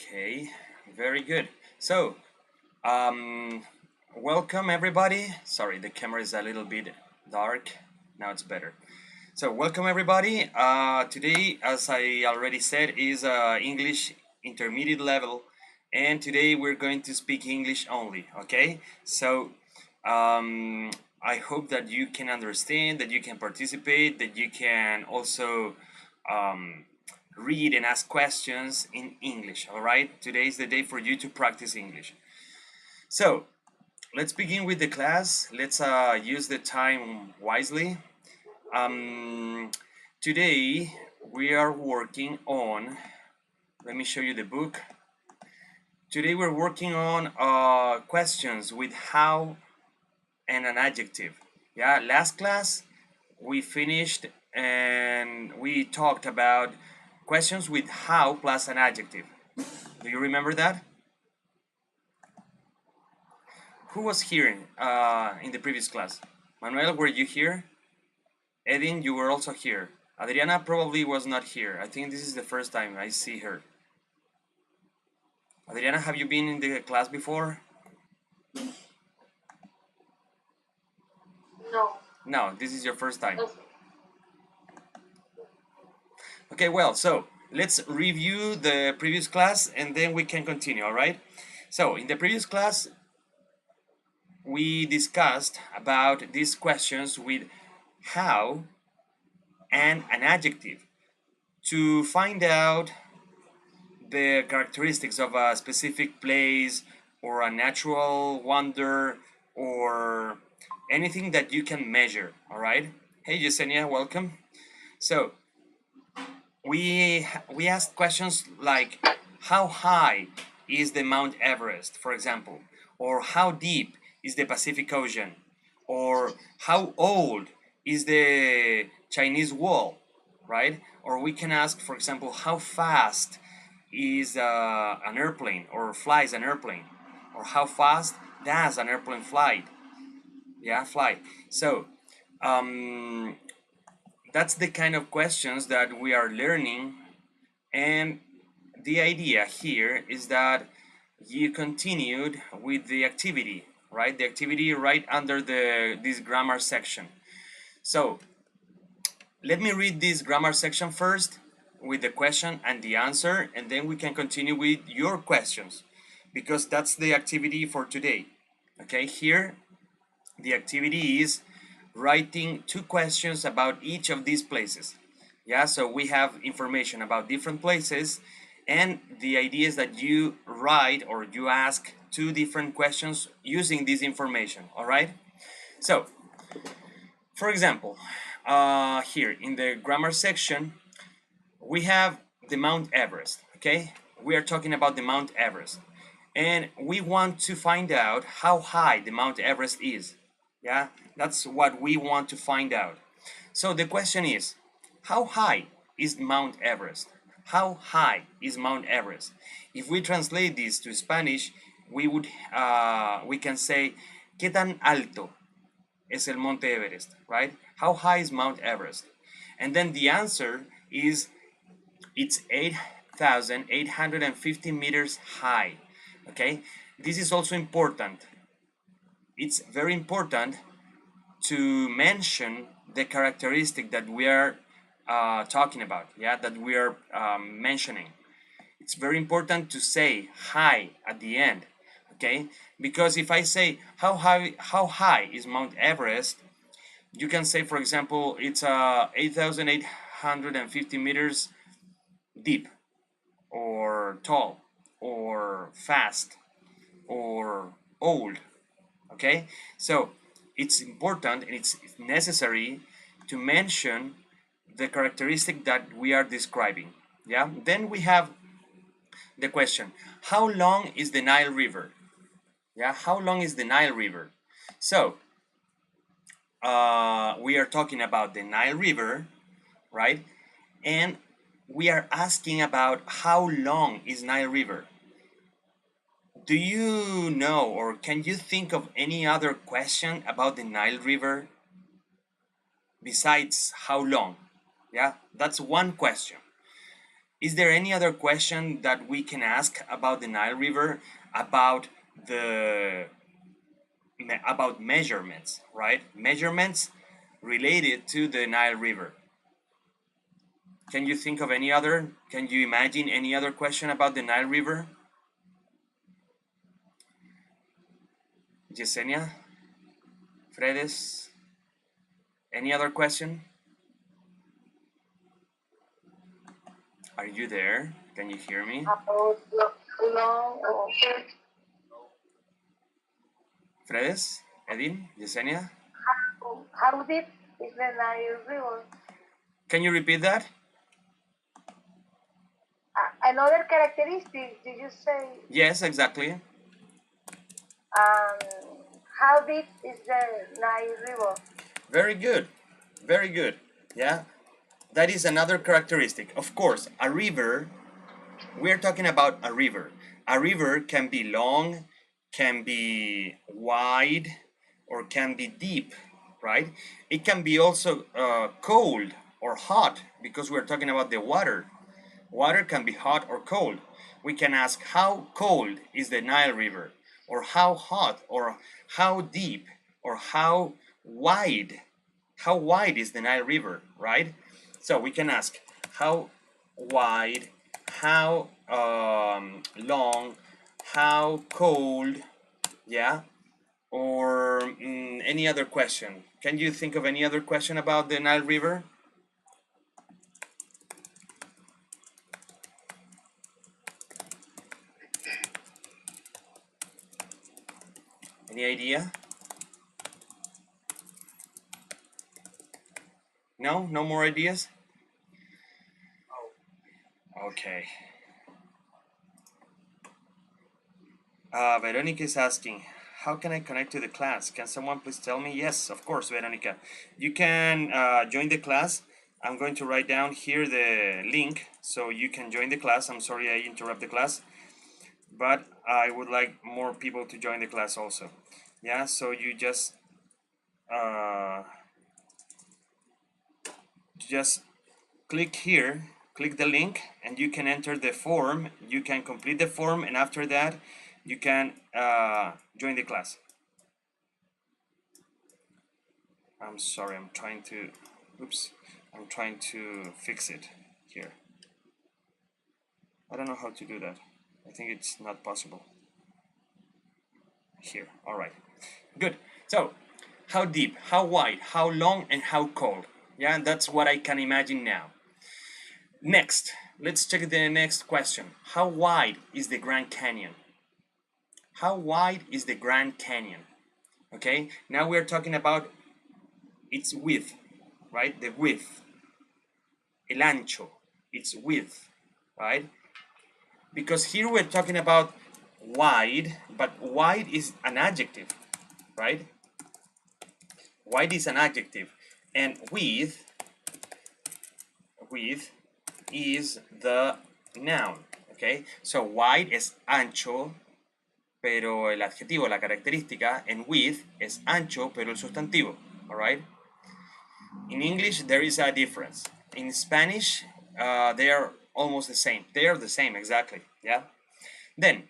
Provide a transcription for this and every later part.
Okay, very good. So, welcome everybody. Sorry, the camera is a little bit dark. Now it's better. So, welcome everybody. Today, as I already said, is English intermediate level, and today we're going to speak English only. Okay, so I hope that you can understand, that you can participate, that you can also read and ask questions in English. All right, today is the day for you to practice English. So let's begin with the class. Let's use the time wisely. Today we are working on, let me show you the book. Today we're working on questions with how and an adjective. Yeah, last class we finished and we talked about questions with how plus an adjective. Do you remember that? Who was here in the previous class? Manuel, were you here? Edin, you were also here. Adriana probably was not here. I think this is the first time I see her. Adriana, have you been in the class before? No. No, this is your first time. Okay, well, so let's review the previous class and then we can continue, all right? So in the previous class, we discussed about these questions with how and an adjective to find out the characteristics of a specific place or a natural wonder or anything that you can measure, all right? Hey, Yesenia, welcome. So we asked questions like how high is the Mount Everest, for example, or how deep is the Pacific Ocean, or how old is the Chinese Wall, right? Or we can ask, for example, how fast is an airplane or flies an airplane, or how fast does an airplane fly? So that's the kind of questions that we are learning, and the idea here is that you continued with the activity, right? The activity right under this grammar section. So let me read this grammar section first with the question and the answer, and then we can continue with your questions because that's the activity for today. Okay, here the activity is writing 2 questions about each of these places. Yeah, so we have information about different places, and the idea is that you write or you ask 2 different questions using this information, all right? So, for example, here in the grammar section, we have the Mount Everest, okay? We are talking about the Mount Everest, and we want to find out how high the Mount Everest is. Yeah, that's what we want to find out. So the question is, how high is Mount Everest? How high is Mount Everest? If we translate this to Spanish, we can say, ¿qué tan alto es el Monte Everest? Right? How high is Mount Everest? And then the answer is, it's 8,850 meters high. Okay, this is also important. It's very important to mention the characteristic that we are talking about, yeah, that we are mentioning. It's very important to say high at the end, okay? Because if I say how high is Mount Everest, you can say, for example, it's 8,850 meters deep, or tall, or fast, or old. Okay, so it's important and it's necessary to mention the characteristic that we are describing. Yeah, then we have the question, how long is the Nile River? Yeah, how long is the Nile River? So we are talking about the Nile River, right? And we are asking about how long is Nile River. Do you know, or can you think of any other question about the Nile River besides how long? Yeah, that's one question. Is there any other question that we can ask about the Nile River, about measurements, right? Measurements related to the Nile River. Can you think of any other? Can you imagine any other question about the Nile River? Yesenia? Fredes? Any other question? Are you there? Can you hear me? Fredes? Edin? Yesenia? How deep is the Nile River? Can you repeat that? Another characteristic, did you say? Yes, exactly. How deep is the Nile River? Very good. Very good. Yeah. That is another characteristic. Of course, a river, we're talking about a river. A river can be long, can be wide, or can be deep, right? It can be also cold or hot, because we're talking about the water. Water can be hot or cold. We can ask, how cold is the Nile River? Or how hot, or how deep, or how wide? How wide is the Nile River, right? So we can ask, how wide, how long, how cold, yeah? Or any other question. Can you think of any other question about the Nile River? Any idea? No? No more ideas? Okay. Veronica is asking, how can I connect to the class? Can someone please tell me? Yes, of course, Veronica. You can join the class. I'm going to write down here the link so you can join the class. I'm sorry I interrupt the class, but I would like more people to join the class also. Yeah, so you just click here, click the link, and you can enter the form. You can complete the form, and after that, you can join the class. I'm sorry, I'm trying to fix it here. I don't know how to do that. I think it's not possible. Here, all right, good. So, how deep, how wide, how long, and how cold? Yeah, that's what I can imagine now. Next, let's check the next question. How wide is the Grand Canyon? How wide is the Grand Canyon? Okay, now we're talking about its width, right? The width. El ancho, its width, right? Because here we're talking about wide, but wide is an adjective, right? Wide is an adjective, and width is the noun, okay? So wide es ancho, pero el adjetivo, la característica, and width es ancho, pero el sustantivo, all right? In English, there is a difference. In Spanish, they are almost the same. They are the same, exactly, yeah? Then,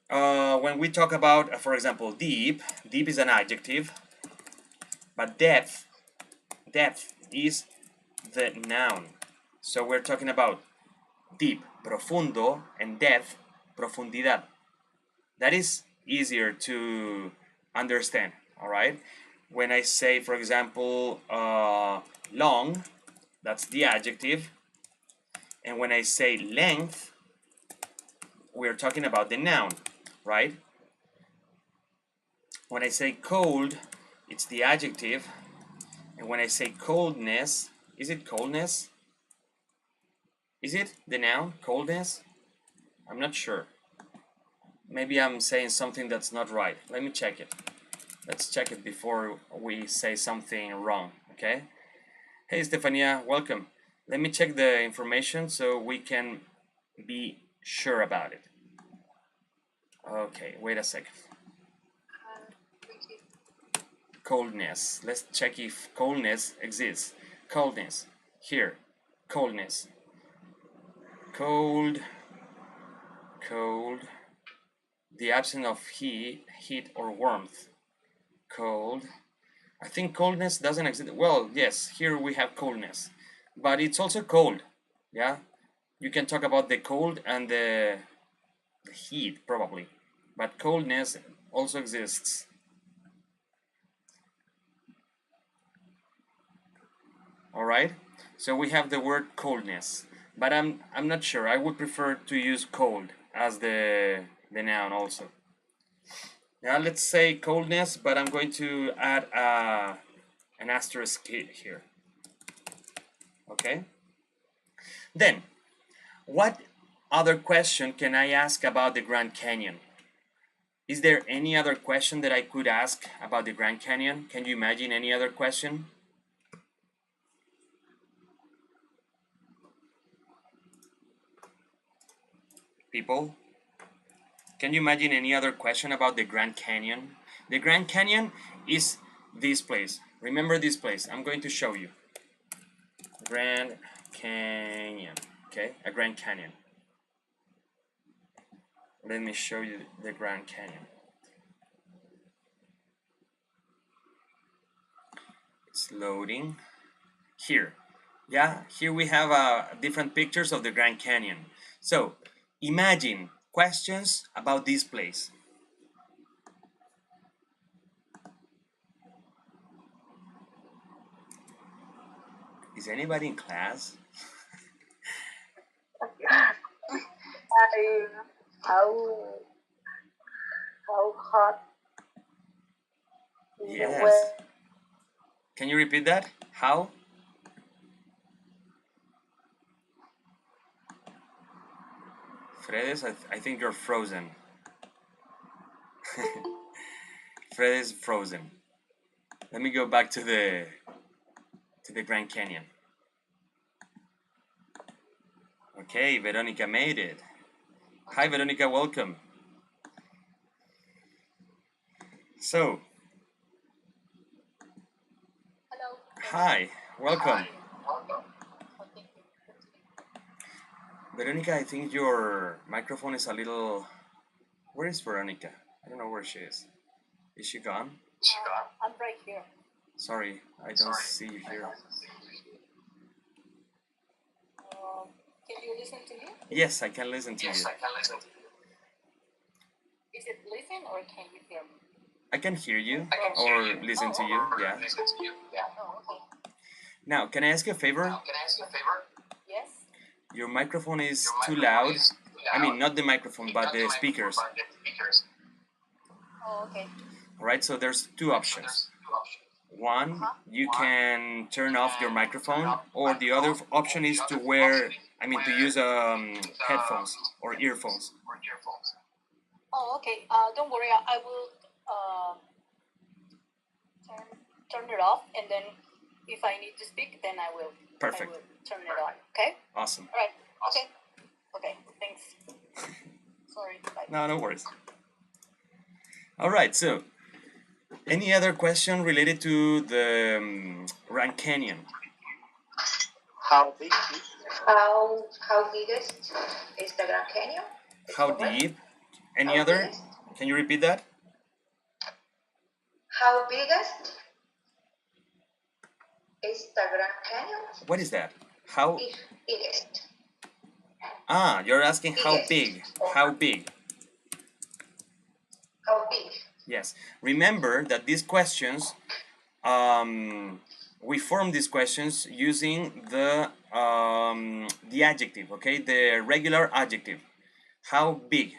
when we talk about, for example, deep is an adjective, but depth is the noun. So we're talking about deep, profundo, and depth, profundidad. That is easier to understand, all right? When I say, for example, long, that's the adjective. And when I say length, we're talking about the noun, right? When I say cold, it's the adjective. And when I say coldness, is it coldness? Is it the noun, coldness? I'm not sure. Maybe I'm saying something that's not right. Let me check it. Let's check it before we say something wrong, okay? Hey, Stefania, welcome. Let me check the information so we can be sure about it. Okay, wait a second. Coldness. Let's check if coldness exists. Coldness. Here. Coldness. cold, cold, the absence of heat or warmth, cold. I think coldness doesn't exist. Well, yes, here we have coldness, but it's also cold, yeah? You can talk about the cold and the heat, probably, but coldness also exists. All right, so we have the word coldness, but I'm not sure. I would prefer to use cold as the noun also. Now let's say coldness, but I'm going to add an asterisk here. Okay. Then, what other question can I ask about the Grand Canyon? Is there any other question that I could ask about the Grand Canyon? Can you imagine any other question? People, can you imagine any other question about the Grand Canyon? The Grand Canyon is this place. Remember this place. I'm going to show you. Grand Canyon. Okay, a Grand Canyon. Let me show you the Grand Canyon. It's loading. Here. Yeah, here we have different pictures of the Grand Canyon. So, imagine questions about this place. Is anybody in class? How hot is the Yes. weather? Can you repeat that? How? Fredes, I think you're frozen. Fred is frozen. Let me go back to the Grand Canyon. Okay, Veronica made it. Hi, Veronica, welcome. So, Hello. hi, welcome. Hi. Okay. Veronica, I think your microphone is a little... Where is Veronica? I don't know where she is. Is she gone? I'm right here. Sorry, I don't see you here. Can you listen to me? Yes, I can listen to you. Is it listen or can you hear me? I can hear you or listen to you, yeah. Oh, okay. Now, can I ask you a favor? Yes. Your microphone is too loud. I mean, not the microphone, but the speakers. Oh, okay. All right, so there's two options. One, you can turn off your microphone, or the other option is to to use headphones or earphones. Oh, okay. Don't worry. I will turn it off, and then if I need to speak, then I will. Perfect. I will turn it on. Okay. Awesome. All right. Okay. Okay. Thanks. Sorry. Bye. No worries. All right, so any other question related to the Grand Canyon? How biggest is the Grand Canyon? How deep? Any How other? biggest? Can you repeat that? How biggest is the Grand Canyon? What is that? How? Biggest. Ah, you're asking how big. How big? How big? Yes. Remember that these questions, we form these questions using the adjective, okay? The regular adjective. How big?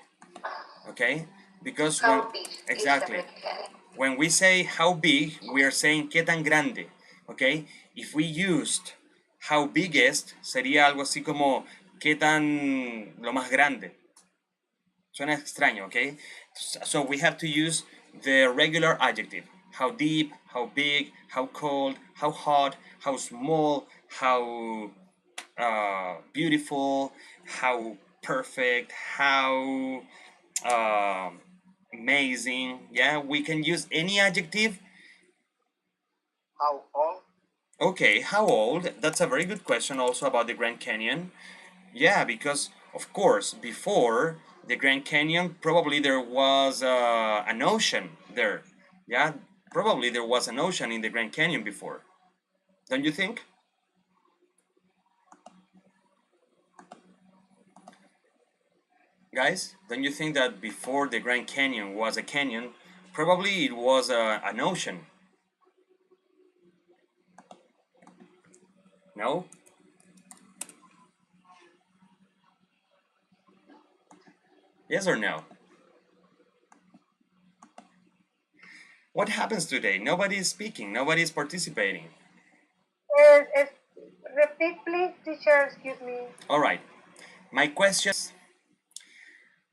Okay? Because How big exactly. is the Grand Canyon? When we say how big, we are saying qué tan grande, okay? If we used how biggest, sería algo así como qué tan lo más grande. Suena extraño, okay? So we have to use the regular adjective. How deep, how big, how cold, how hot, how small, how beautiful, how perfect, how amazing. Yeah, we can use any adjective. How old? Okay, how old? That's a very good question also about the Grand Canyon. Yeah, because of course before the Grand Canyon probably there was an ocean there. Yeah, probably there was an ocean in the Grand Canyon before. Don't you think? Guys, don't you think that before the Grand Canyon was a canyon, probably it was an ocean? No? Yes or no? What happens today? Nobody is speaking, nobody is participating. Repeat, please, teacher. Excuse me. All right. My question is,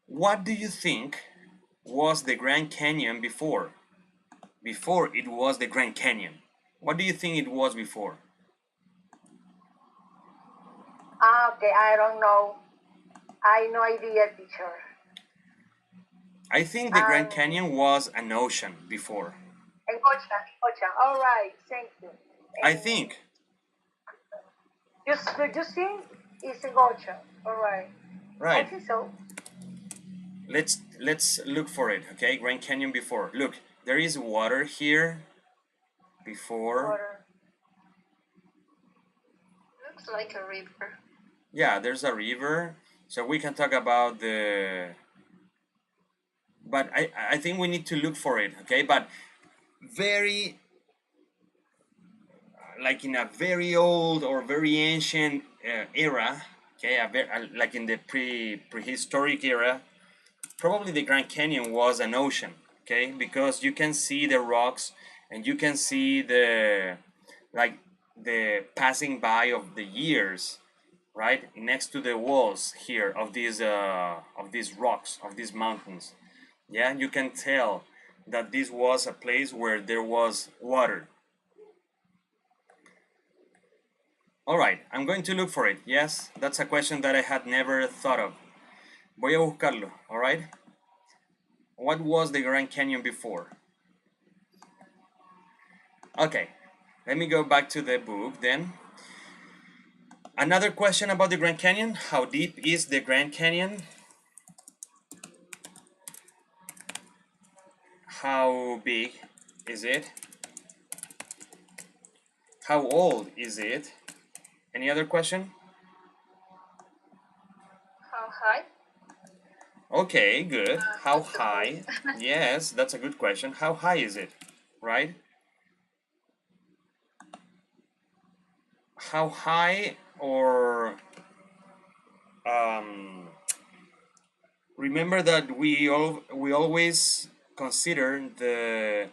what do you think was the Grand Canyon before? Before it was the Grand Canyon. What do you think it was before? Okay, I don't know. I no idea, teacher. I think the Grand Canyon was an ocean before. Ocean. All right, thank you. I think. You think it's an ocean. All right. Right. I think so. Let's look for it. Okay, Grand Canyon before. Look, there is water here before. Water. Looks like a river. Yeah, there's a river, so we can talk about the. But I think we need to look for it. Okay, but very like in a very old or very ancient era. Okay, like in the prehistoric era, probably the Grand Canyon was an ocean. Okay, because you can see the rocks and you can see the like the passing by of the years, right, next to the walls here of these rocks, of these mountains. Yeah, you can tell that this was a place where there was water. All right, I'm going to look for it. Yes, that's a question that I had never thought of. Voy a buscarlo, all right? What was the Grand Canyon before? Okay, let me go back to the book then. Another question about the Grand Canyon. How deep is the Grand Canyon? How big is it? How old is it? Any other question? How high? Okay, good. How What's the high? Yes, that's a good question. How high is it? Right? How high or remember that we always consider the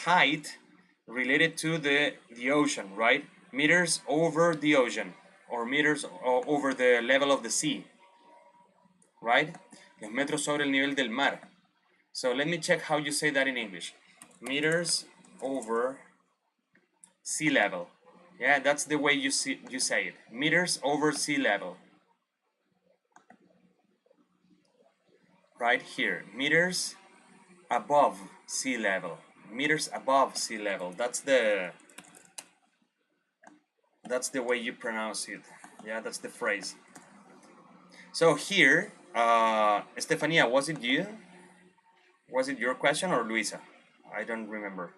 height related to the ocean, right? Meters over the ocean or meters over the level of the sea, right? Los metros sobre el nivel del mar. So let me check how you say that in English. Meters over sea level. Yeah, that's the way you say it. Meters over sea level. Right here. Meters above sea level. Meters above sea level. That's the way you pronounce it. Yeah, that's the phrase. So here, Estefania, was it you? Was it your question or Luisa? I don't remember.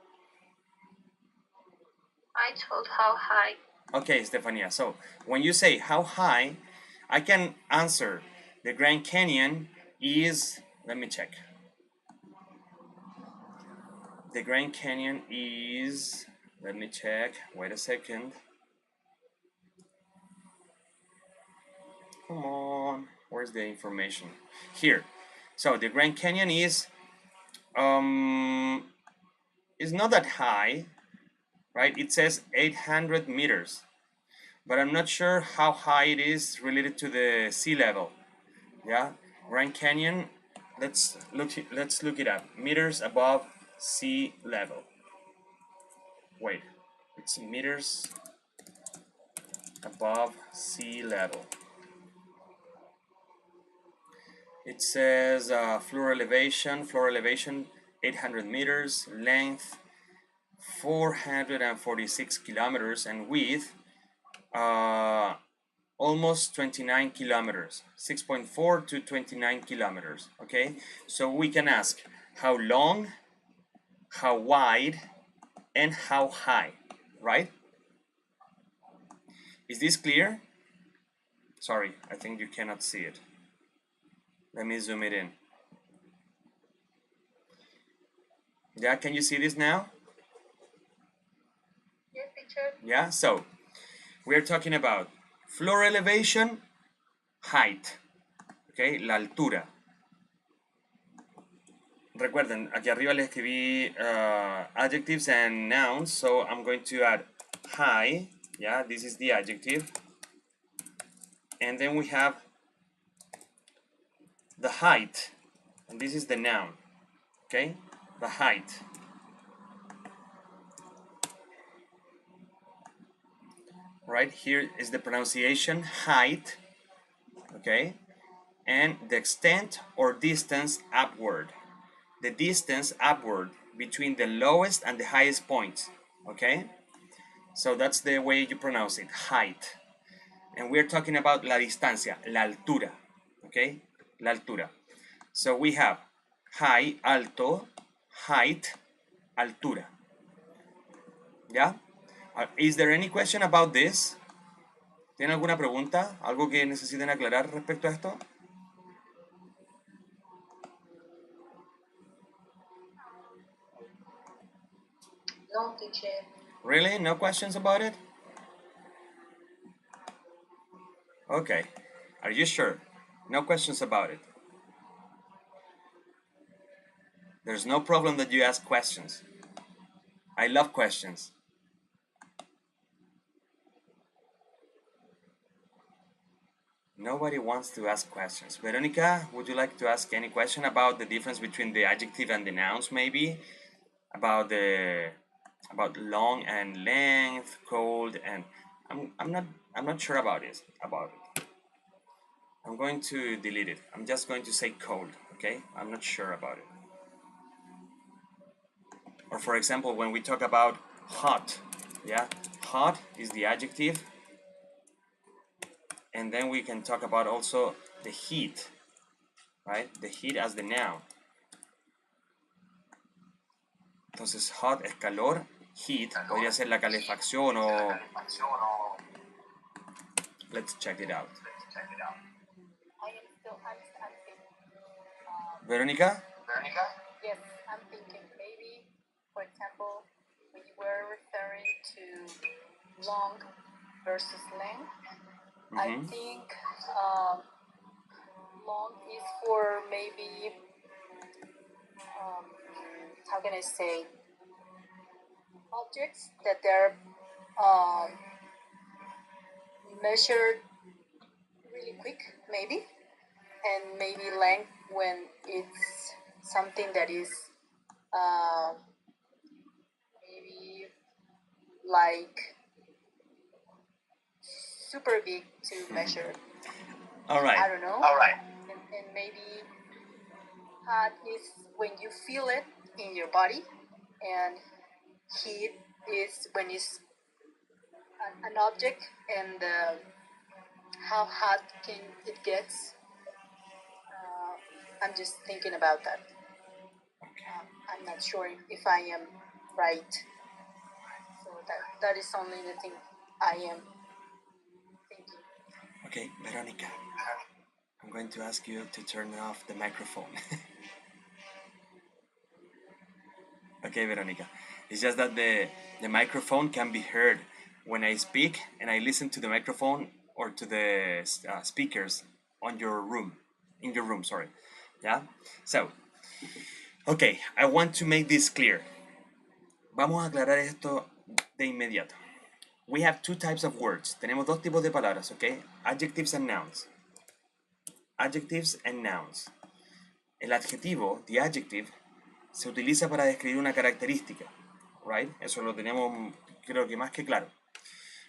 I told how high. Okay, Estefania. So when you say how high, I can answer. The Grand Canyon is, let me check. The Grand Canyon is, let me check. Wait a second. Come on, where's the information? Here. So the Grand Canyon is not that high, right? It says 800 meters, but I'm not sure how high it is related to the sea level. Yeah, Grand Canyon. Let's look it up. Meters above sea level. Wait, it's meters above sea level. It says floor elevation 800 meters, length 446 kilometers, and width almost 29 kilometers, 6.4 to 29 kilometers, okay? So we can ask how long, how wide, and how high, right? Is this clear? Sorry, I think you cannot see it. Let me zoom it in. Yeah, can you see this now? Yes, teacher. Yeah, so we're talking about floor elevation, height, okay, la altura. Recuerden, aquí arriba les escribí adjectives and nouns, so I'm going to add high, yeah, this is the adjective, and then we have the height, and this is the noun, okay, the height. Right here is the pronunciation height, okay, and the extent or distance upward. The distance upward between the lowest and the highest points, okay? So that's the way you pronounce it, height. And we're talking about la distancia, la altura, okay? La altura. So we have high, alto, height, altura. Yeah? Is there any question about this? ¿Tienen alguna pregunta? ¿Algo que necesiten aclarar respecto a esto? No, teacher. Really? No questions about it? Okay. Are you sure? No questions about it. There's no problem that you ask questions. I love questions. Nobody wants to ask questions. Veronica, would you like to ask any question about the difference between the adjective and the nouns, maybe? About long and length, cold, and I'm not sure about it. I'm going to delete it. I'm just going to say cold, okay? I'm not sure about it. Or for example, when we talk about hot, yeah? Hot is the adjective. And then we can talk about also the heat, right? The heat as the noun. Entonces, hot es calor, heat podría ser la calefacción o... Let's check it out. Veronica? Yes, I'm thinking maybe, for example, when you were referring to long versus length, I think long is for maybe, how can I say, objects that they're measured really quick, maybe, and maybe length when it's something that is maybe like super big to measure. All right. I don't know. And maybe hot is when you feel it in your body, and heat is when it's an object and how hot can it gets. I'm just thinking about that. I'm not sure if I am right. So that is only the thing I am thinking. Okay, Veronica, I'm going to ask you to turn off the microphone. Okay, Veronica. It's just that the microphone can be heard when I speak and I listen to the microphone or to the speakers on your room, in your room, sorry. Yeah? So, okay, I want to make this clear. Vamos a aclarar esto de inmediato. We have two types of words. Tenemos dos tipos de palabras, okay? Adjectives and nouns. Adjectives and nouns. El adjetivo, the adjective, se utiliza para describir una característica, right? Eso lo tenemos, creo que más que claro.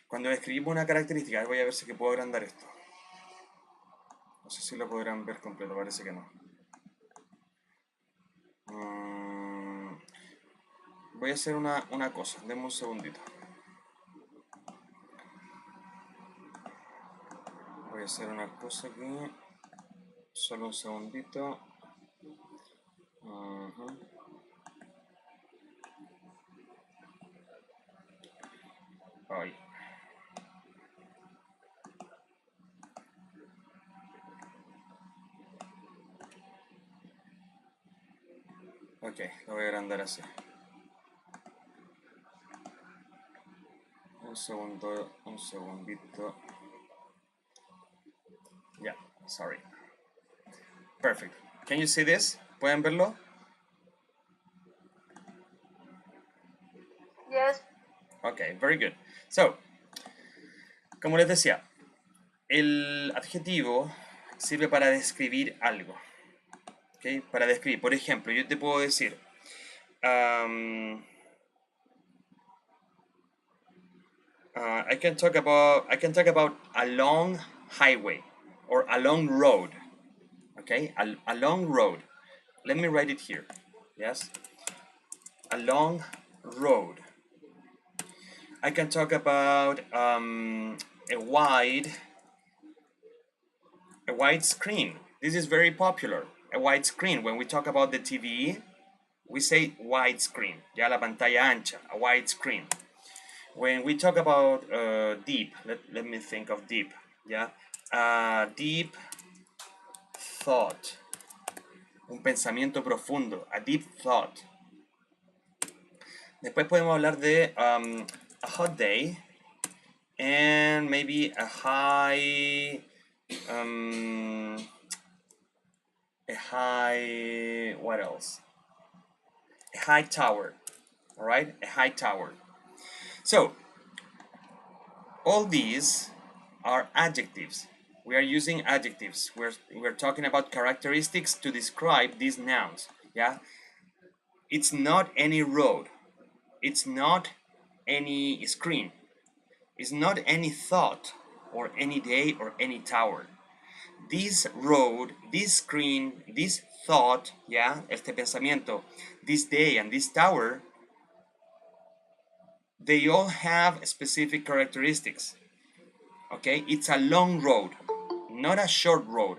Cuando describimos una característica, voy a ver si que puedo agrandar esto. No sé si lo podrán ver completo, parece que no. Voy a hacer una cosa, denme un segundito. a hacer una cosa aquí. Solo un segundito. Ay. Ok, lo voy a agrandar así. Un segundo, un segundito. Yeah, sorry. Perfect. Can you see this? ¿Pueden verlo? Yes. Okay, very good. So, como les decía, el adjetivo sirve para describir algo. ¿Okay? Para describir, por ejemplo, yo te puedo decir I can talk about a long highway or a long road. Okay, a long road. Let me write it here. Yes, a long road. I can talk about a wide screen. This is very popular. A wide screen. When we talk about the TV, we say wide screen. Ya la pantalla ancha. A wide screen. When we talk about deep, let me think of deep. Yeah, deep thought. Un pensamiento profundo. A deep thought. Después podemos hablar de a hot day and maybe a high what else? A high tower. All right, a high tower. So all these are adjectives. We are using adjectives. We're talking about characteristics to describe these nouns. Yeah, it's not any road. It's not any screen. It's not any thought or any day or any tower. This road, this screen, this thought, yeah, este pensamiento, this day and this tower, they all have specific characteristics. Okay, it's a long road, not a short road.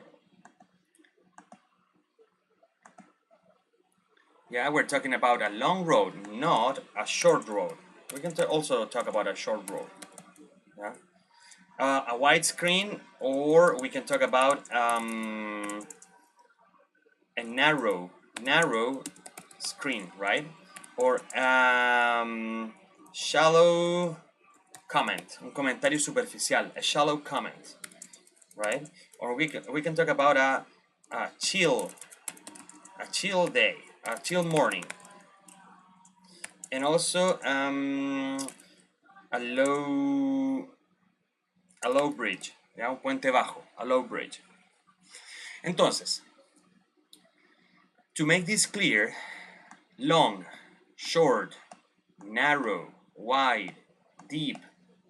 Yeah, we're talking about a long road, not a short road. We can also talk about a short road. Yeah. A wide screen, or we can talk about a narrow screen, right? Or shallow comment, un comentario superficial, a shallow comment, right? Or we can talk about a chill day, a chill morning, and also a low bridge, ¿ya? Un puente bajo, a low bridge. Entonces, to make this clear, long, short, narrow, wide, deep,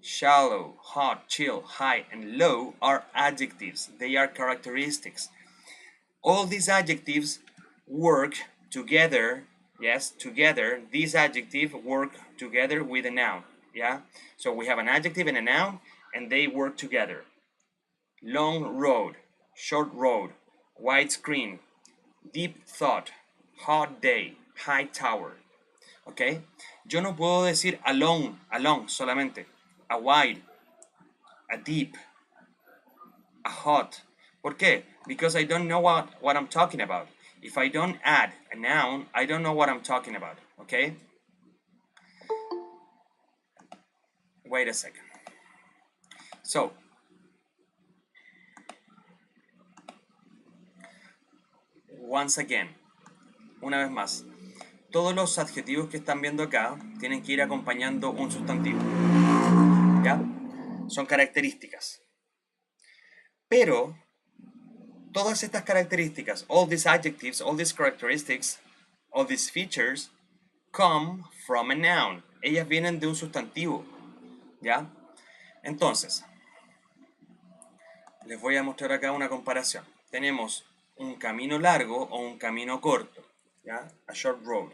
shallow, hot, chill, high, and low are adjectives. They are characteristics. All these adjectives work together. Yes, together. These adjectives work together with a noun. Yeah. So we have an adjective and a noun, and they work together. Long road, short road, wide screen, deep thought, hot day, high tower. ¿Ok? Yo no puedo decir a long solamente. A wide, a deep, a hot. ¿Por qué? Because I don't know what I'm talking about. If I don't add a noun, I don't know what I'm talking about. ¿Ok? Wait a second. So, once again, una vez más, todos los adjetivos que están viendo acá tienen que ir acompañando un sustantivo. ¿Ya? Son características. Pero todas estas características, all these adjectives, all these characteristics, all these features, come from a noun. Ellas vienen de un sustantivo. ¿Ya? Entonces, les voy a mostrar acá una comparación. Tenemos un camino largo o un camino corto. ¿Ya? A short road.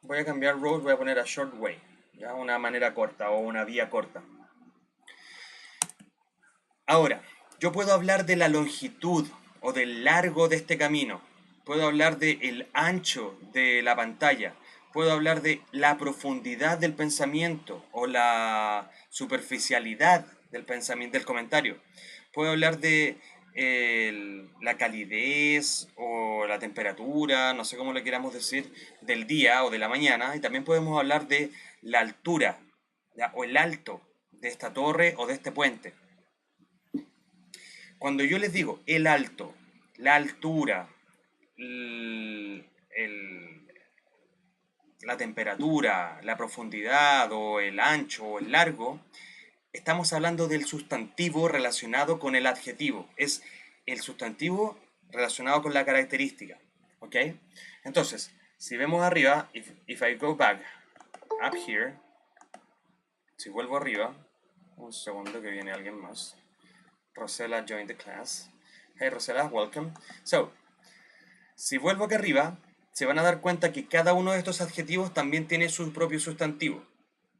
Voy a cambiar road, voy a poner a short way. ¿Ya? Una manera corta o una vía corta. Ahora, Yo puedo hablar de la longitud o del largo de este camino. Puedo hablar del ancho de la pantalla. Puedo hablar de la profundidad del pensamiento o la superficialidad del pensamiento, del comentario. Puedo hablar de la calidez o la temperatura, no sé cómo le queramos decir, del día o de la mañana. Y también podemos hablar de la altura, ¿ya? O el alto de esta torre o de este puente. Cuando yo les digo el alto, la altura, la temperatura, la profundidad o el ancho o el largo, estamos hablando del sustantivo relacionado con el adjetivo. Es el sustantivo relacionado con la característica. ¿Ok? Entonces, si vemos arriba, if I go back up here, si vuelvo arriba, un segundo que viene alguien más. Rosella joined the class. Hey Rosella, welcome. So, si vuelvo aquí arriba, se van a dar cuenta que cada uno de estos adjetivos también tiene su propio sustantivo.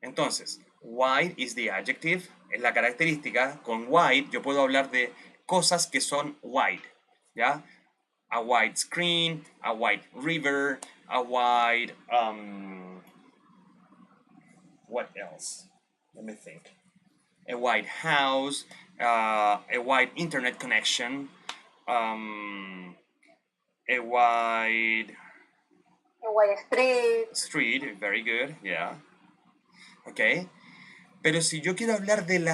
Entonces, wide is the adjective, es la característica. Con wide yo puedo hablar de cosas que son wide, ¿ya? A wide screen, a wide river, a wide, what else? Let me think. A wide house, a wide internet connection, a wide street, very good, yeah. Ok. Pero si yo quiero hablar del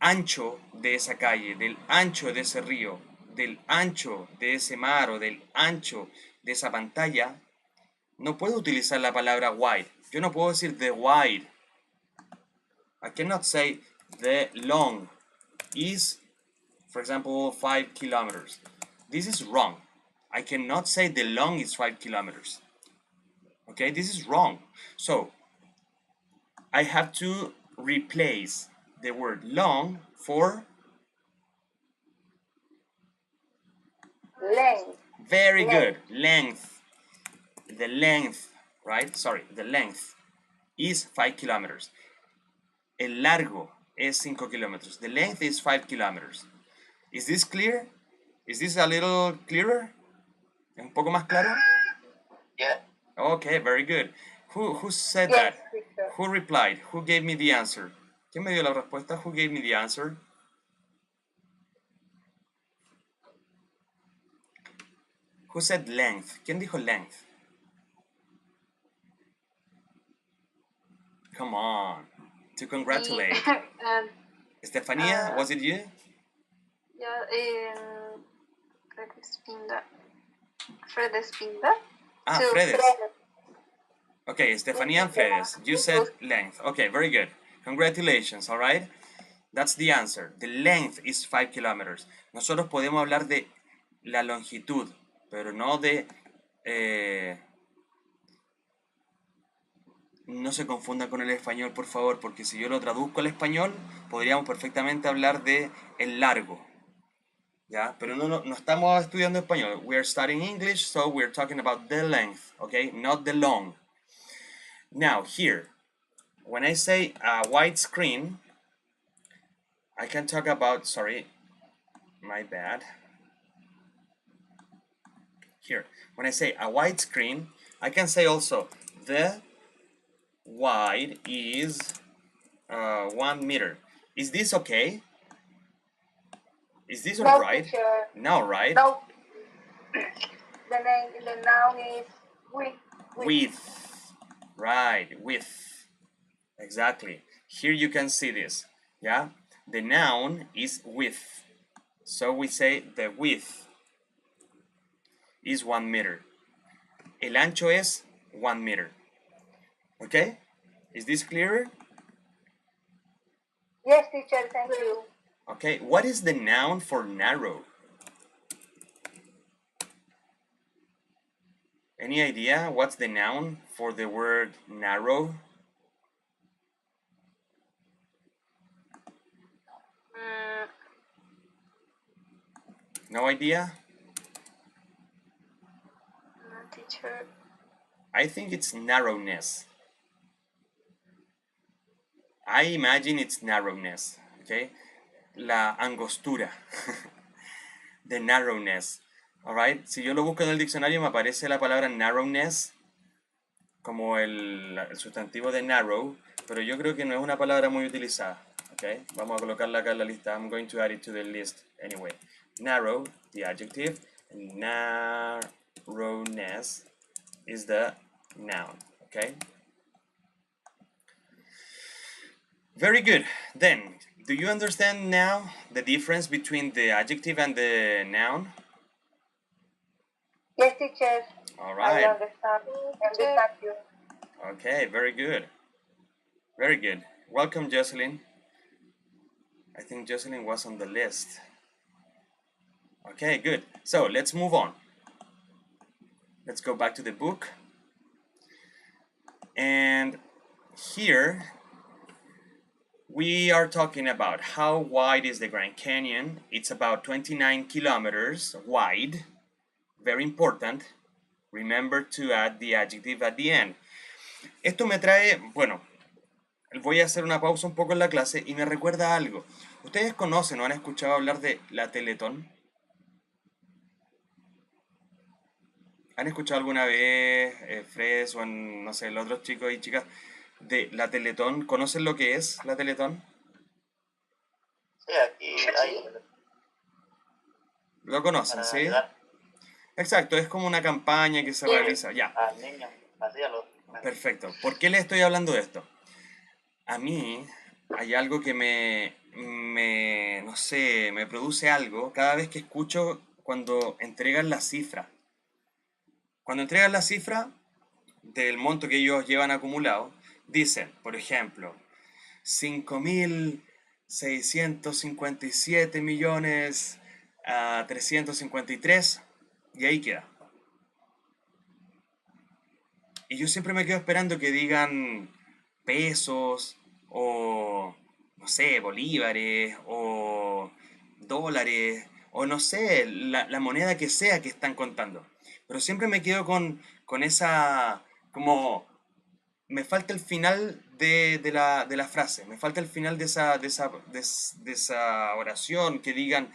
ancho de esa calle, del ancho de ese río, del ancho de ese mar o del ancho de esa pantalla, no puedo utilizar la palabra wide. Yo no puedo decir the wide. I cannot say the long is, for example, 5 kilometers. This is wrong. I cannot say the long is 5 kilometers. Okay, this is wrong. So, I have to replace the word long for length. very good, length. The length, right? Sorry, the length is 5 kilometers. El largo es 5 kilómetros. The length is 5 kilometers. Is this clear? Is this a little clearer? ¿Un poco más claro? Yeah. Okay, very good. Who said Yes, that? teacher. Who replied? Who gave me the answer? ¿Quién me dio la respuesta? Who gave me the answer? Who said length? ¿Quién dijo length? Come on. To congratulate. Estefanía, was it you? Ja, Fred Espinda. Fred Espinda. Ah, So, Fredes. Fred. Okay, Estefanía and Fredes. You said length. Okay, very good. Congratulations, all right? That's the answer. The length is 5 kilometers. Nosotros podemos hablar de la longitud, pero no de... no se confunda con el español, por favor, porque si yo lo traduzco al español, podríamos perfectamente hablar de el largo. ¿Ya? Pero no estamos estudiando español. We are studying English, so we're talking about the length, okay? Not the long. Now, here, when I say a wide screen, I can talk about, sorry, my bad. Here, when I say a wide screen, I can say also the wide is 1 meter. Is this okay? Is this No, alright? teacher. No, right? No. The noun is Width. Right, width. Exactly. Here you can see this. Yeah? The noun is width. So we say the width is 1 meter. El ancho es 1 meter. Okay? Is this clearer? Yes, teacher, thank you. Okay, what is the noun for narrow? Any idea what's the noun for the word narrow? No idea? no, teacher. I think it's narrowness. I imagine it's narrowness, okay? la angostura, the narrowness. Alright, si yo lo busco en el diccionario me aparece la palabra narrowness como el sustantivo de narrow, pero yo creo que no es una palabra muy utilizada. Okay, vamos a colocarla acá en la lista. I'm going to add it to the list anyway. Narrow, the adjective, and narrowness is the noun. Okay. Very good. Then, do you understand now the difference between the adjective and the noun? Yes, teacher. All I right. understand you. Okay, very good. Very good. Welcome, Jocelyn. I think Jocelyn was on the list. Okay, good. So let's move on. Let's go back to the book. And here we are talking about how wide is the Grand Canyon. It's about 29 kilometers wide. Very important. Remember to add the adjective at the end. Esto me trae, bueno, voy a hacer una pausa un poco en la clase y me recuerda algo. ¿Ustedes conocen o han escuchado hablar de la Teletón? ¿Han escuchado alguna vez, Fres o no sé, los otros chicos y chicas de la Teletón? ¿Conocen lo que es la Teletón? Sí, aquí hay Lo conocen, para ¿sí? ayudar Exacto, es como una campaña que se realiza. Ya, al niño, así a los... perfecto. ¿Por qué les estoy hablando de esto? A mí hay algo que no sé, me produce algo cada vez que escucho cuando entregan la cifra. Cuando entregan la cifra del monto que ellos llevan acumulado, dicen, por ejemplo, 5.657 millones a 353, y ahí queda. Y yo siempre me quedo esperando que digan pesos o, no sé, bolívares o dólares o no sé, la moneda que sea que están contando. Pero siempre me quedo con esa, como, me falta el final de la frase, me falta el final de esa oración que digan,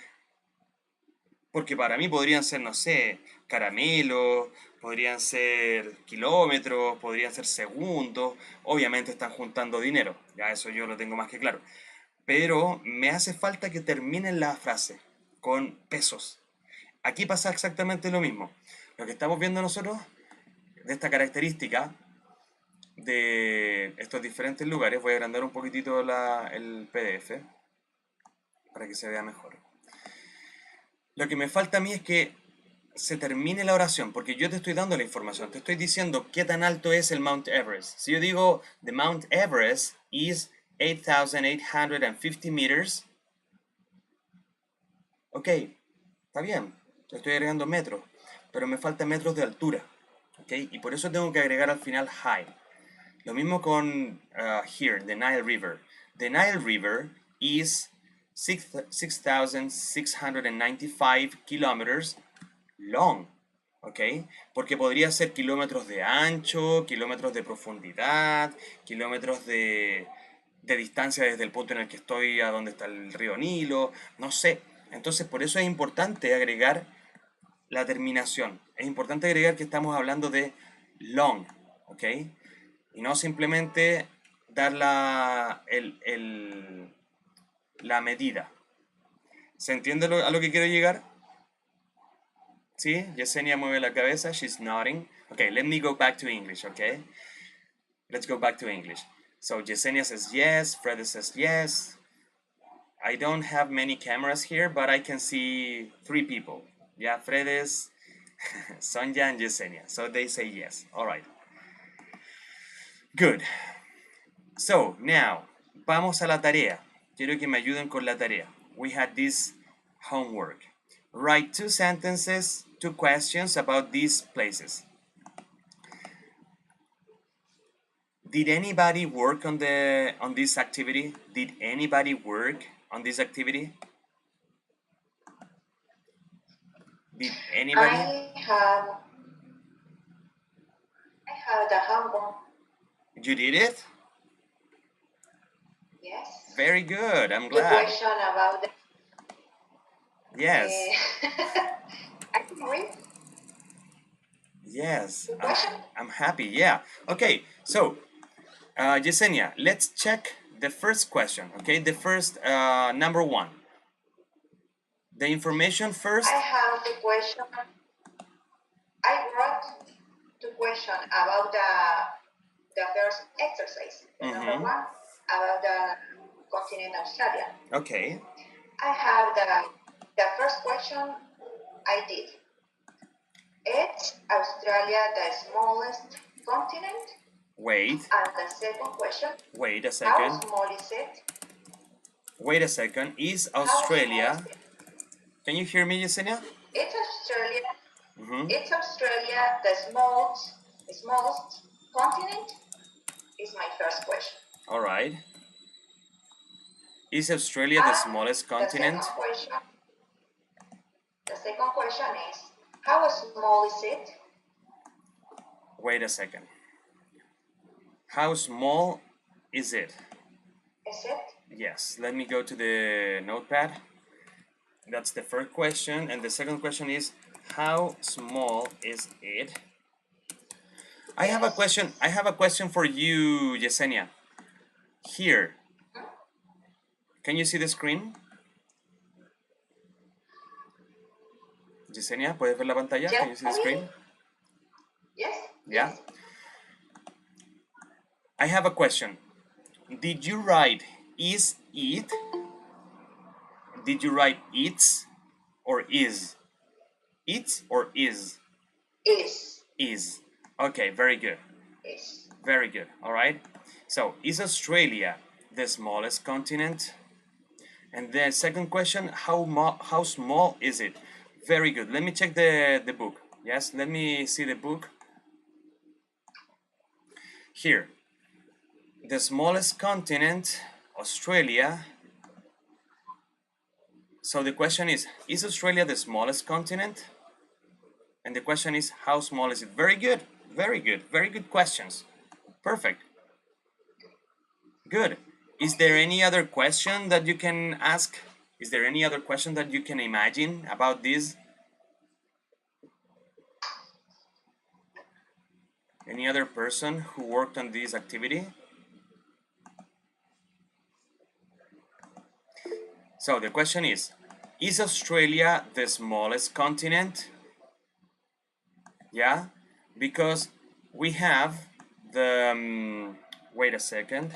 porque para mí podrían ser, no sé, caramelos, podrían ser kilómetros, podrían ser segundos. Obviamente están juntando dinero, ya eso yo lo tengo más que claro. Pero me hace falta que terminen la frase con pesos. Aquí pasa exactamente lo mismo. Lo que estamos viendo nosotros de esta característica de estos diferentes lugares, voy a agrandar un poquitito el PDF para que se vea mejor. Lo que me falta a mí es que se termine la oración, porque yo te estoy dando la información, te estoy diciendo qué tan alto es el Mount Everest. Si yo digo, the Mount Everest is 8,850 meters, ok, está bien, te estoy agregando metros, pero me faltan metros de altura, ok, y por eso tengo que agregar al final high. Lo mismo con here, the Nile River. The Nile River is 6,695 kilometers long, ¿ok? Porque podría ser kilómetros de ancho, kilómetros de profundidad, kilómetros de distancia desde el punto en el que estoy a donde está el río Nilo, no sé. Entonces, por eso es importante agregar la terminación. Es importante agregar que estamos hablando de long, ¿ok? Y no simplemente dar la medida. ¿Se entiende a lo que quiero llegar? ¿Sí? Yesenia mueve la cabeza. She's nodding. Okay, let me go back to English, okay? Let's go back to English. So Yesenia says yes. Fred says yes. I don't have many cameras here, but I can see 3 people. Yeah, Fredes, Sonja, and Yesenia. So they say yes. All right. Good. So, now, vamos a la tarea. Quiero que me ayuden con la tarea. We had this homework. Write 2 sentences, 2 questions about these places. Did anybody work on this activity? Did anybody work on this activity? Did anybody? I have the homework. You did it? Yes. Very good. I'm The glad. question about the. Yes. I can read Yes. the question. I'm happy. Yeah. Okay. So, Yesenia, let's check the first question. Okay. The first number one. The information first. I have the question. I wrote the question about the first exercise. The number one about the continent Australia. Okay. I have the first question I did. Is Australia the smallest continent? Wait. And the second question. Wait a How second. small is it? Wait a second. Is How small Australia? is it? Can you hear me, Yesenia? It's Australia. It's Australia the smallest continent? Is my first question. All right. Is Australia the smallest continent? The second question is, how small is it? Wait a second. How small is it? Is it? Yes. Let me go to the notepad. That's the first question. And the second question is, how small is it? I have a question. I have a question for you, Yesenia. Here. Can you see the screen? Yesenia, ¿puedes ver la pantalla? Can you see the screen? Yes. Yeah. Yes. I have a question. Did you write is it? Did you write it's or is? It's or is? Is. Is. Okay, very good. Is. Very good. All right. So, is Australia the smallest continent? And the second question, how small is it? Very good. Let me check the book. Yes, let me see the book. Here. The smallest continent, Australia. So the question is Australia the smallest continent? And the question is, how small is it? Very good. Very good. Very good questions. Perfect. Good. Is there any other question that you can ask? Is there any other question that you can imagine about this? Any other person who worked on this activity? So the question is Australia the smallest continent? Yeah, because we have the, wait a second,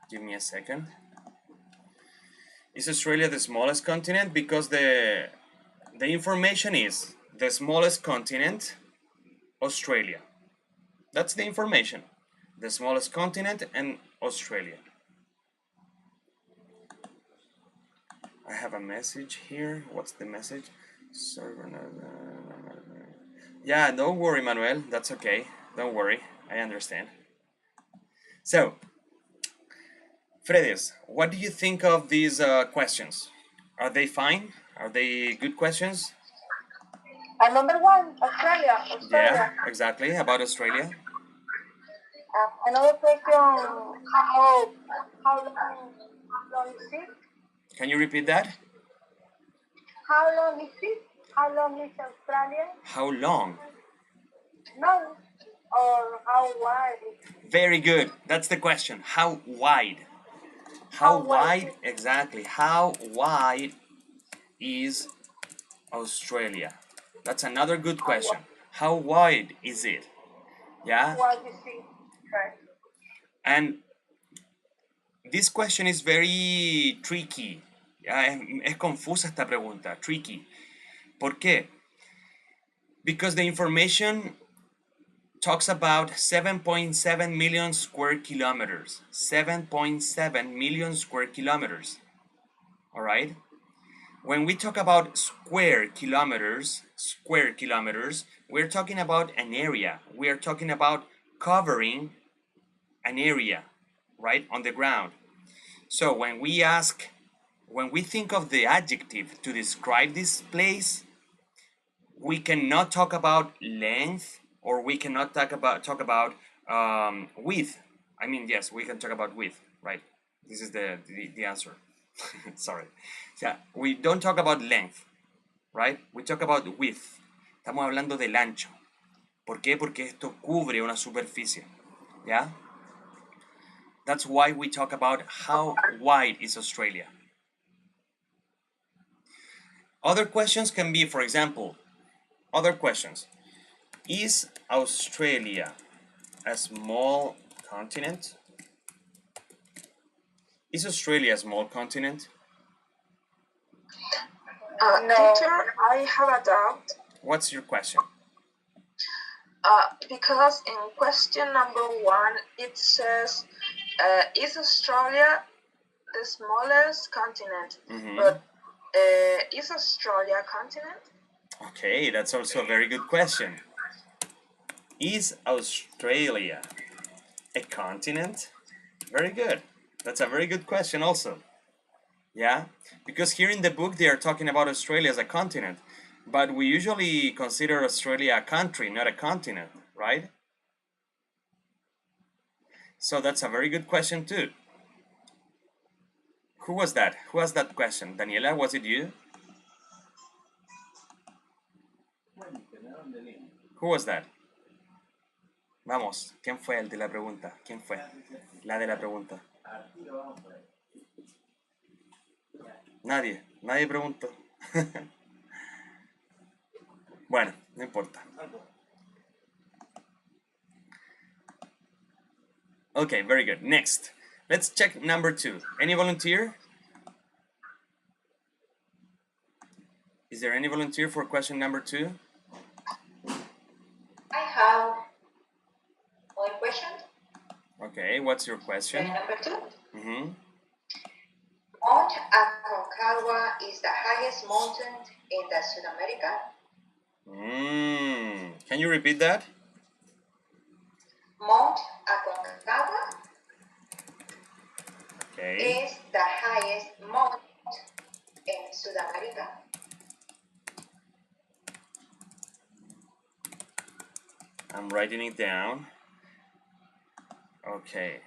give me a second. Is Australia the smallest continent? Because the information is the smallest continent, Australia. That's the information. The smallest continent and Australia. I have a message here. What's the message? Server. Yeah, don't worry, Manuel. That's okay. Don't worry. I understand. So, Fredes, what do you think of these questions? Are they fine? Are they good questions? Number one, Australia. Yeah, exactly. About Australia. Another question, how long is it? Can you repeat that? How long is it? How long is Australia? How long? No. Or how wide? Very good. That's the question. How wide? How wide? Exactly. How wide is Australia? That's another good question. How wide is it? Yeah? Wide is it? Right. And this question is very tricky. Es confusa esta pregunta. Tricky. ¿Por qué? Because the information talks about 7.7 million square kilometers. 7.7 million square kilometers. All right? When we talk about square kilometers, we're talking about an area. We are talking about covering an area, right, on the ground. So when we think of the adjective to describe this place, we cannot talk about length, or we cannot talk about width. I mean, yes, we can talk about width, right? This is the answer. Sorry. Yeah, we don't talk about length, right? We talk about width. Estamos hablando del ancho. ¿Por qué? Porque esto cubre una superficie. ¿Ya? That's why we talk about how wide is Australia. Other questions can be, for example, other questions. Is Australia a small continent? Is Australia a small continent? No. Teacher, I have a doubt. What's your question? Because in question number 1, it says, is Australia the smallest continent? But is Australia a continent? Okay, that's also a very good question. Is Australia a continent? Very good. That's a very good question also. Yeah, because here in the book they are talking about Australia as a continent, but we usually consider Australia a country, not a continent, right? So that's a very good question too. Who was that? Who asked that question? Daniela, was it you? Who was that? Vamos, ¿quién fue el de la pregunta? ¿Quién fue? La de la pregunta. Nadie preguntó. Bueno, no importa. Okay, very good. Next, let's check number 2. Any volunteer? Is there any volunteer for question number 2? I have one question. Okay, what's your question? Number 2. Mm-hmm. Mount Aconcagua is the highest mountain in the South America. Can you repeat that? Mount Aconcagua Okay. is the highest mountain in South America. I'm writing it down. Okay.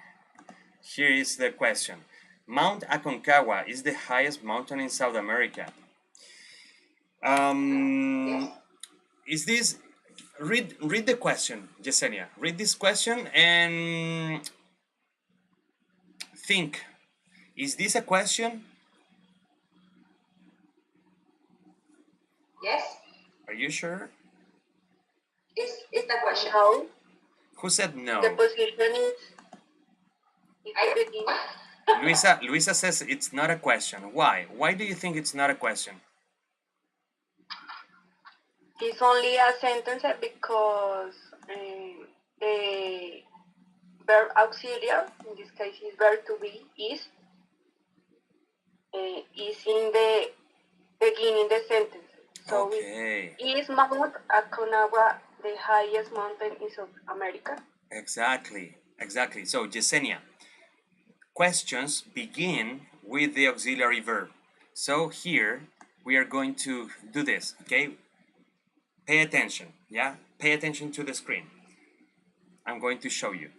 Here is the question. Mount Aconcagua is the highest mountain in South America. Yes. Is this... Read the question, Yesenia. Read this question and think. Is this a question? Yes. Are you sure? It's the question. No. Who said no? The position is I begin. Luisa says it's not a question. Why? Why do you think it's not a question? It's only a sentence because the verb auxiliary, in this case is verb to be, is in the beginning the sentence. So Okay. is Mount Aconcagua the highest mountain in South America? Exactly. So, Yesenia, questions begin with the auxiliary verb. So here we are going to do this, okay? Pay attention, yeah? Pay attention to the screen. I'm going to show you.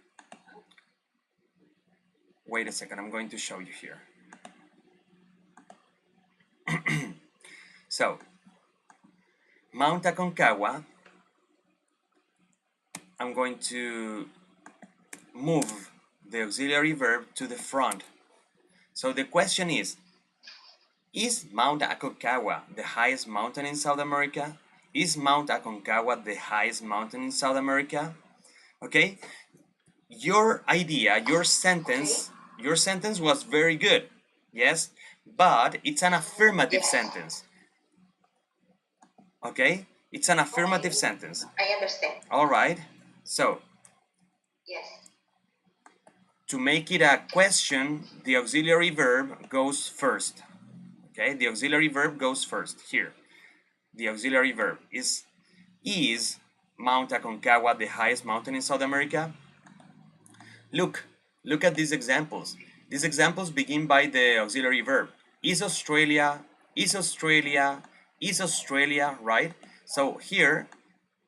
Wait a second, I'm going to show you here. So, Mount Aconcagua, I'm going to move the auxiliary verb to the front. So the question is Mount Aconcagua the highest mountain in South America? Is Mount Aconcagua the highest mountain in South America? Okay? Your idea, your sentence was very good. Yes? But it's an affirmative sentence. Okay? It's an affirmative sentence. I understand. All right. So, Yes. to make it a question, the auxiliary verb goes first. Okay? The auxiliary verb goes first here. The auxiliary verb is Mount Aconcagua the highest mountain in South America? Look at these examples. These examples begin by the auxiliary verb. Is Australia, right? So here,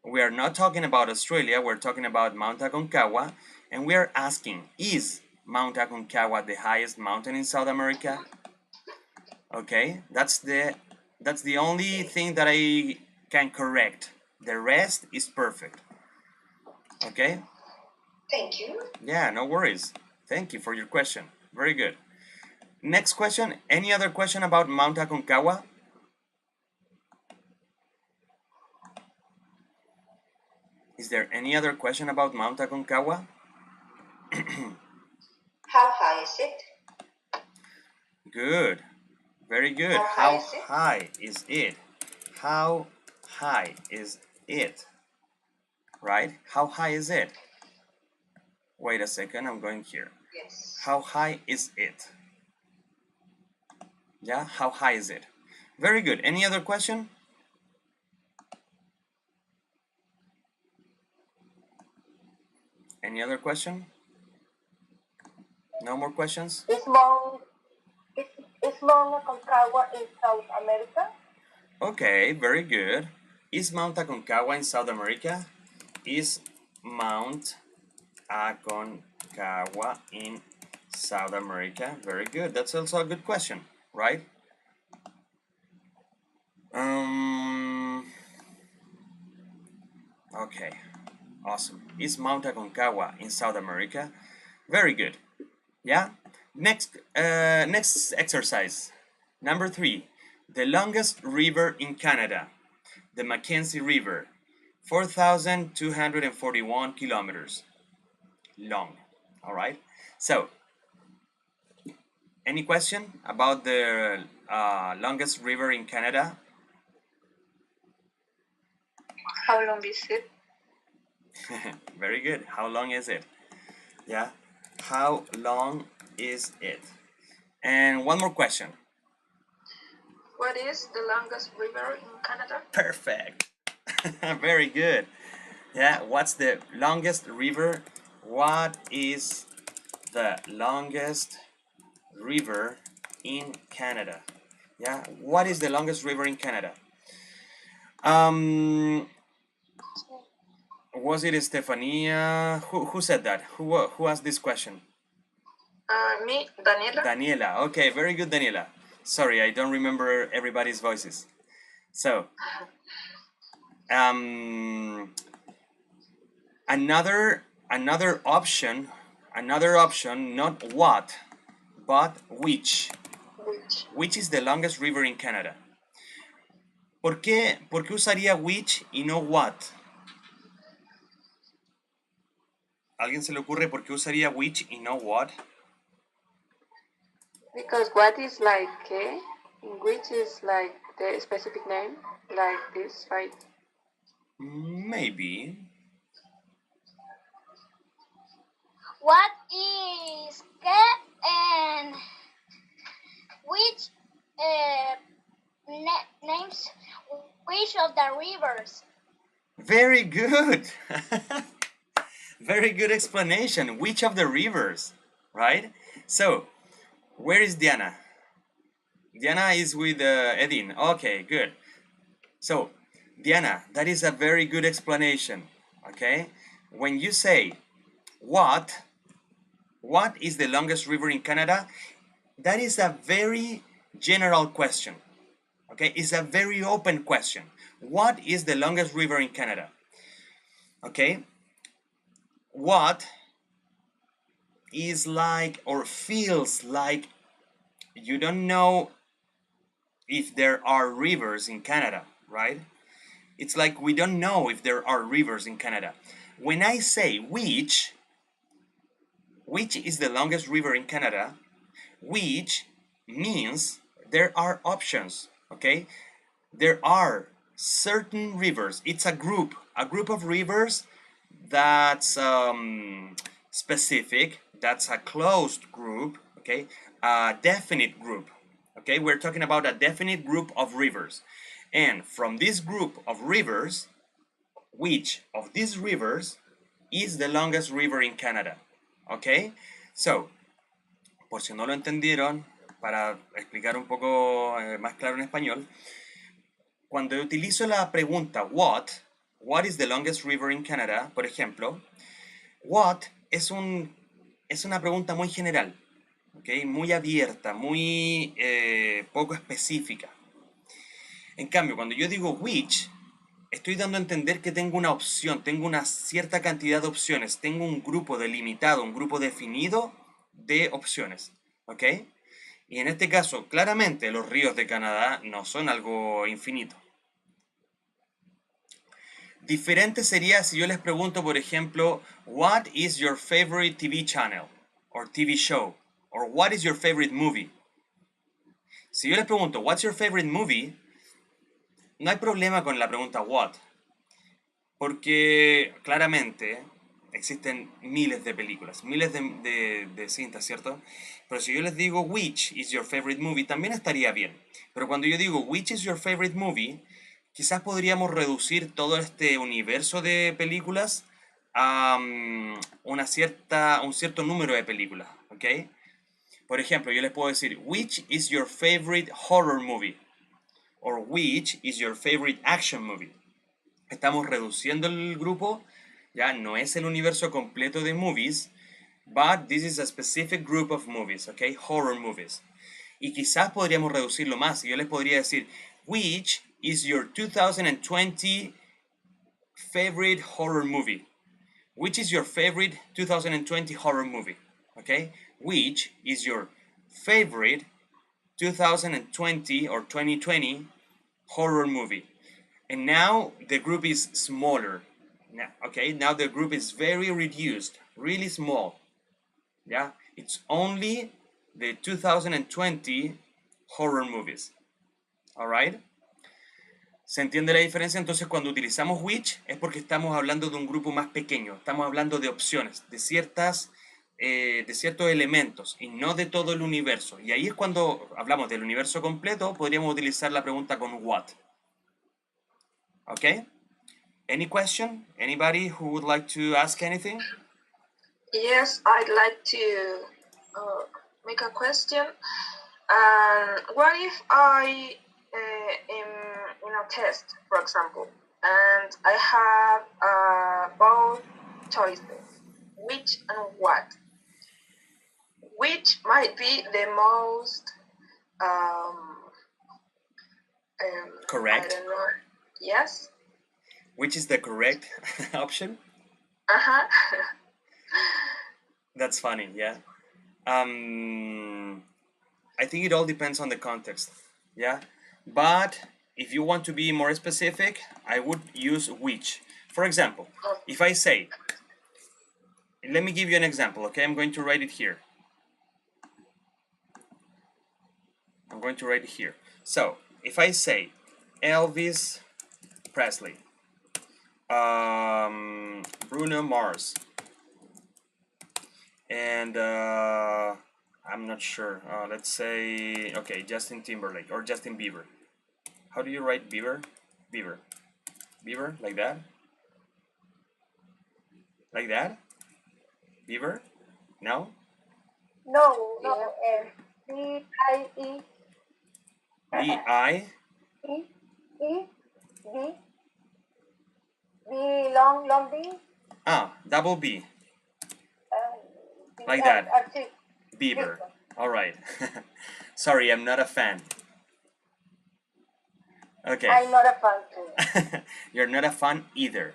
we are not talking about Australia, we're talking about Mount Aconcagua, and we are asking, is Mount Aconcagua the highest mountain in South America? Okay, that's the only thing that I can correct. The rest is perfect. Okay? Thank you. Yeah, no worries. Thank you for your question. Very good. Next question. Any other question about Mount Aconcagua? Is there any other question about Mount Aconcagua? How high is it? Good. Very good. How high is it? How high is it? Right? How high is it? Wait a second, I'm going here. Yes. How high is it? Yeah, how high is it? Very good. Any other question? Any other question? No more questions? Is Mount Aconcagua in South America? Okay, very good. Is Mount Aconcagua in South America? Is Mount Aconcagua in South America? Very good. That's also a good question, right? Okay, awesome. Is Mount Aconcagua in South America? Very good. Yeah. Next exercise. Number 3. The longest river in Canada, the Mackenzie River, 4,241 kilometers long. All right. So, any question about the longest river in Canada? How long is it? Very good. How long is it? Yeah. How long is it? And one more question. What is the longest river in Canada? Perfect. Very good. Yeah. What's the longest river? What is the longest river in Canada? Yeah. What is the longest river in Canada? Was it Estefania? Who said that? Who asked this question? Me, Daniela. Daniela. Okay, very good, Daniela. Sorry, I don't remember everybody's voices. So, another option, not what, but which. Which is the longest river in Canada? ¿Por qué usaría which y no what? ¿Alguien se le ocurre por qué usaría which y no what? Because what is like which is like the specific name, like this, right? Maybe. What is qué and which names which of the rivers? Very good. Very good explanation. Which of the rivers, right? So, where is Diana? Diana is with Edin. Okay, good. So, Diana, that is a very good explanation. Okay? When you say, what is the longest river in Canada? That is a very general question. Okay? It's a very open question. What is the longest river in Canada? Okay? What is like or feels like you don't know if there are rivers in Canada, right? It's like we don't know if there are rivers in Canada. When I say which is the longest river in Canada, which means there are options, okay? There are certain rivers. It's a group of rivers that's specific, that's a closed group, okay? A definite group, okay? We're talking about a definite group of rivers. And from this group of rivers, which of these rivers is the longest river in Canada, okay? So, por si no lo entendieron, para explicar un poco más claro en español, cuando utilizo la pregunta what is the longest river in Canada, por ejemplo, what es un es una pregunta muy general, ¿ok? Muy abierta, muy poco específica. En cambio, cuando yo digo which, estoy dando a entender que tengo una opción, tengo una cierta cantidad de opciones, tengo un grupo delimitado, un grupo definido de opciones, ¿ok? Y en este caso, claramente los ríos de Canadá no son algo infinito. Diferente sería si yo les pregunto, por ejemplo, what is your favorite TV channel? Or TV show? Or what is your favorite movie? Si yo les pregunto, what's your favorite movie? No hay problema con la pregunta what. Porque claramente existen miles de películas, miles de cintas, ¿cierto? Pero si yo les digo which is your favorite movie, también estaría bien. Pero cuando yo digo which is your favorite movie, quizás podríamos reducir todo este universo de películas a un cierto número de películas, ¿ok? Por ejemplo, yo les puedo decir, which is your favorite horror movie? Or which is your favorite action movie? Estamos reduciendo el grupo, ya no es el universo completo de movies, but this is a specific group of movies, okay? Horror movies. Y quizás podríamos reducirlo más. Yo les podría decir, which is your 2020 favorite horror movie? Which is your favorite 2020 horror movie? Okay? Which is your favorite 2020 or 2020 horror movie? And now the group is smaller. Now the group is very reduced, really small. Yeah, it's only the 2020 horror movies. All right? ¿Se entiende la diferencia? Entonces, cuando utilizamos which es porque estamos hablando de un grupo más pequeño. Estamos hablando de opciones, de ciertos elementos y no de todo el universo. Y ahí es cuando hablamos del universo completo, podríamos utilizar la pregunta con what. Okay? Any question? Anybody who would like to ask anything? Yes, I'd like to make a question. What if I am in a test, for example, and I have both choices, which and what? Which might be the most correct? I don't know. Yes. Which is the correct option? Uh-huh. That's funny, yeah. I think it all depends on the context, yeah. But if you want to be more specific, I would use which. For example, if I say, let me give you an example, okay? I'm going to write it here. I'm going to write it here. So, if I say Elvis Presley, Bruno Mars, and I'm not sure. Let's say, okay, Justin Timberlake or Justin Bieber. How do you write Bieber? Bieber. Bieber, like that? Like that? Bieber? No? No, no. B-I-E. B-I? E-E. B. B long B. Double B. B, Like that. R-T. Bieber. All right. Sorry, I'm not a fan. Okay. I'm not a fan too. You're not a fan either.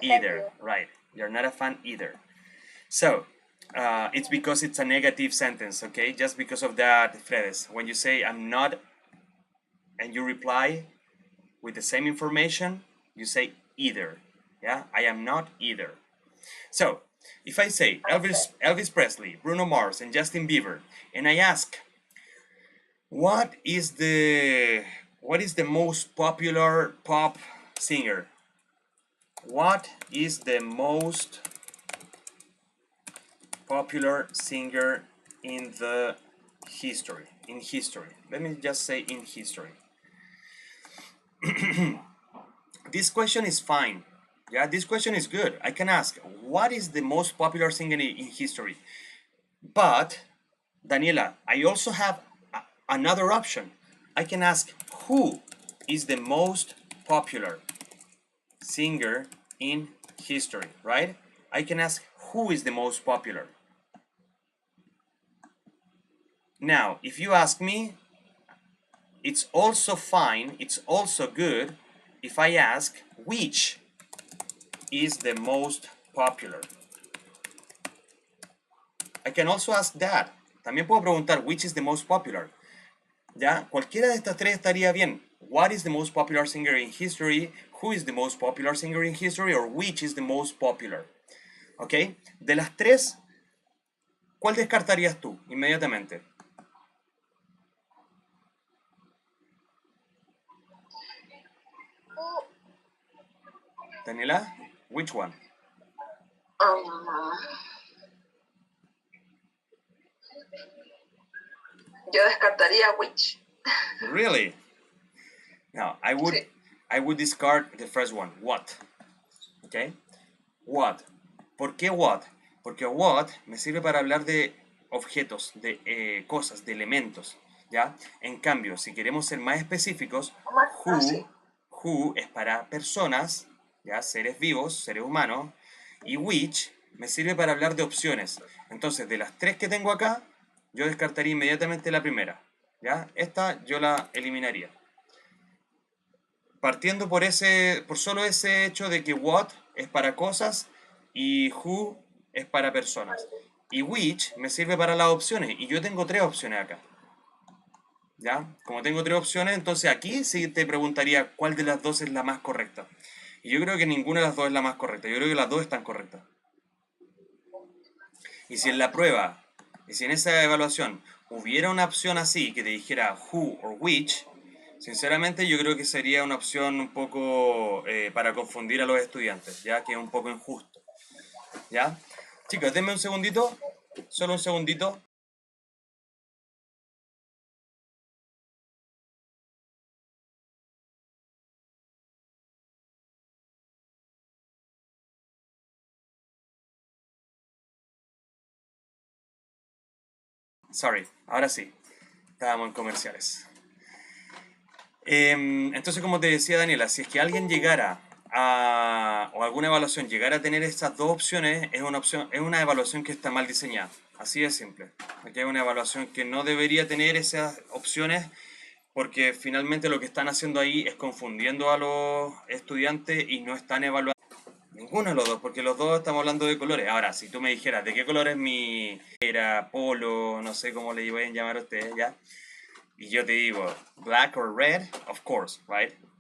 Either. Right. You're not a fan either. So, it's because it's a negative sentence, okay? Just because of that, Fredes. When you say I'm not, and you reply with the same information, you say either. Yeah? I am not either. So, if I say Elvis Presley, Bruno Mars, and Justin Bieber, and I ask, what is the most popular pop singer? What is the most popular singer in the history? In history. Let me just say in history. This question is fine. Yeah, this question is good. I can ask, what is the most popular singer in history? But, Daniela, I also have another option. I can ask, who is the most popular singer in history, right? I can ask, who is the most popular. Now, if you ask me, it's also fine, it's also good if I ask which is the most popular. I can also ask that. También puedo preguntar which is the most popular. ¿Ya? Cualquiera de estas tres estaría bien. What is the most popular singer in history? Who is the most popular singer in history? Or which is the most popular? ¿Ok? De las tres, ¿cuál descartarías tú inmediatamente? Daniela, which one? Yo descartaría which. Really? No, I would discard the first one. What? Okay? What? ¿Por qué what? Porque what me sirve para hablar de objetos, de cosas, de elementos, ¿ya? En cambio, si queremos ser más específicos, who es para personas, ¿ya? Seres vivos, seres humanos, y which me sirve para hablar de opciones. Entonces, de las tres que tengo acá, yo descartaría inmediatamente la primera, ¿ya? Esta yo la eliminaría. Partiendo por solo ese hecho de que what es para cosas y who es para personas. Y which me sirve para las opciones. Y yo tengo tres opciones acá. ¿Ya? Como tengo tres opciones, entonces aquí sí te preguntaría cuál de las dos es la más correcta. Y yo creo que ninguna de las dos es la más correcta. Yo creo que las dos están correctas. Y si en la prueba, y si en esa evaluación hubiera una opción así que te dijera who or which, sinceramente yo creo que sería una opción un poco para confundir a los estudiantes, ya que es un poco injusto. ¿Ya? Chicos, denme un segundito, solo un segundito. Sorry, ahora sí, estábamos en comerciales. Entonces, como te decía Daniela, si es que alguien llegara o alguna evaluación llegara a tener estas dos opciones, es una evaluación que está mal diseñada. Así de simple. Aquí hay una evaluación que no debería tener esas opciones porque finalmente lo que están haciendo ahí es confundiendo a los estudiantes y no están evaluando ninguno de los dos, porque los dos estamos hablando de colores. Ahora, si tú me dijeras de qué color es mi era, polo, no sé cómo le pueden llamar a ustedes, ¿ya? Y yo te digo, black or red, of course, right?